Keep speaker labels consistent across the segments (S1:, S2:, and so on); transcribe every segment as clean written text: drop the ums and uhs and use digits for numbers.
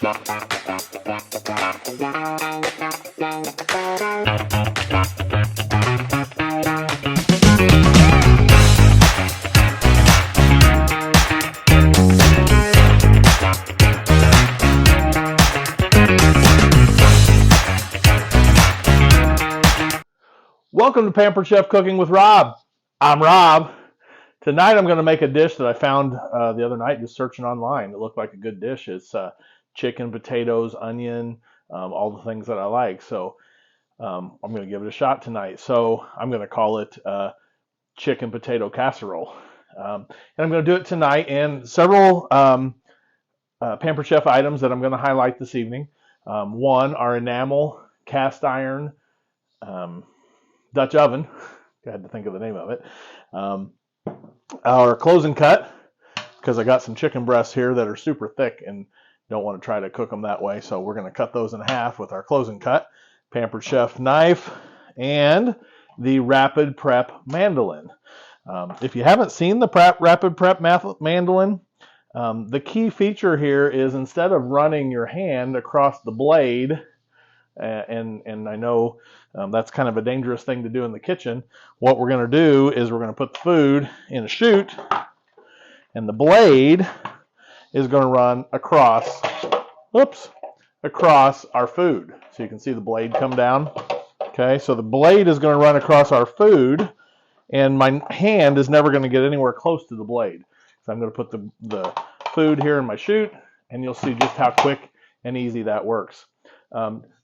S1: Welcome to Pampered Chef Cooking with Rob. I'm Rob. Tonight I'm going to make a dish that I found the other night just searching online. It looked like a good dish. It's chicken, potatoes, onion, all the things that I like. So I'm going to give it a shot tonight. So I'm going to call it chicken potato casserole. And I'm going to do it tonight, and several Pampered Chef items that I'm going to highlight this evening. One, our enamel cast iron Dutch oven. I had to think of the name of it. Our closing cut, because I got some chicken breasts here that are super thick and don't want to try to cook them that way. So we're going to cut those in half with our closing cut. Pampered Chef knife and the Rapid Prep Mandoline. If you haven't seen the Rapid Prep Mandoline, the key feature here is instead of running your hand across the blade, and I know that's kind of a dangerous thing to do in the kitchen. What we're going to do is we're going to put the food in a chute, and the blade is going to run across our food. So you can see the blade come down. Okay, so the blade is going to run across our food, and my hand is never going to get anywhere close to the blade. So I'm going to put the food here in my chute, and you'll see just how quick and easy that works.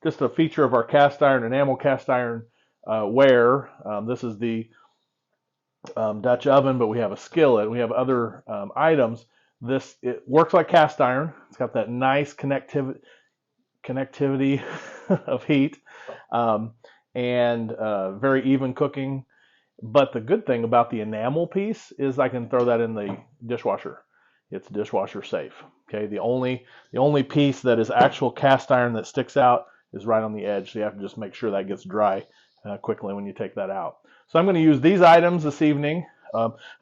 S1: Just a feature of our cast iron, enamel cast iron ware. This is the Dutch oven, but we have a skillet. We have other items. It works like cast iron. It's got that nice connectivity of heat and very even cooking. But the good thing about the enamel piece is I can throw that in the dishwasher. It's dishwasher safe. Okay, the only piece that is actual cast iron that sticks out is right on the edge. So you have to just make sure that gets dry quickly when you take that out. So I'm going to use these items this evening.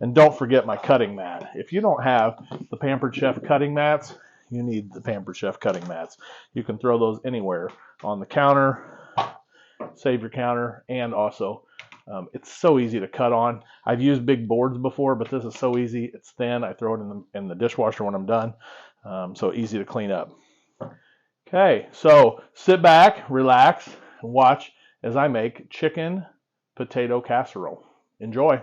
S1: And don't forget my cutting mat. If you don't have the Pampered Chef cutting mats, you need the Pampered Chef cutting mats. You can throw those anywhere on the counter, save your counter, and also it's so easy to cut on. I've used big boards before, but this is so easy. It's thin. I throw it in the dishwasher when I'm done. So easy to clean up. Okay, so sit back, relax, and watch as I make chicken potato casserole. Enjoy.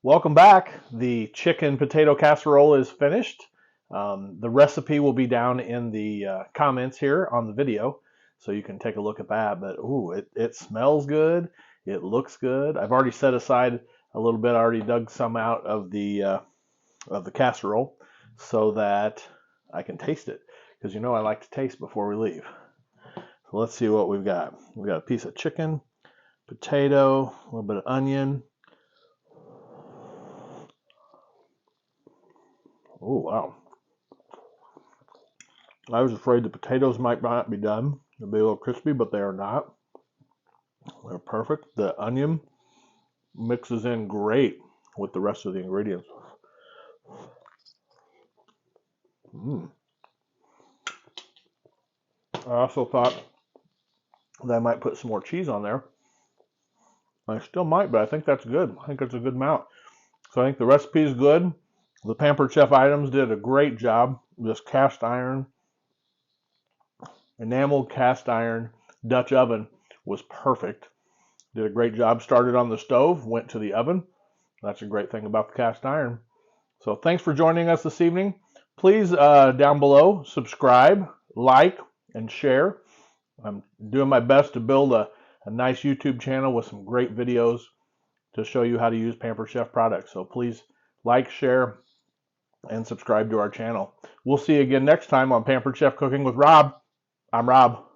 S1: Welcome back. The chicken potato casserole is finished. The recipe will be down in the comments here on the video, so you can take a look at that. But ooh, it smells good. It looks good. I've already set aside a little bit. I already dug some out of the casserole so that I can taste it, because you know I like to taste before we leave. So let's see what we've got. We've got a piece of chicken, potato, a little bit of onion. Oh, wow. I was afraid the potatoes might not be done. They'll be a little crispy, but they are not. They're perfect. The onion mixes in great with the rest of the ingredients. I also thought that I might put some more cheese on there. I still might, but I think that's good. I think that's a good amount. So I think the recipe is good. The Pampered Chef items did a great job. This cast iron, enameled cast iron Dutch oven was perfect. Did a great job. Started on the stove, went to the oven. That's a great thing about the cast iron. So thanks for joining us this evening. Please, down below, subscribe, like, and share. I'm doing my best to build a nice YouTube channel with some great videos to show you how to use Pampered Chef products. So please like, share, and subscribe to our channel. We'll see you again next time on Pampered Chef Cooking with Rob. I'm Rob.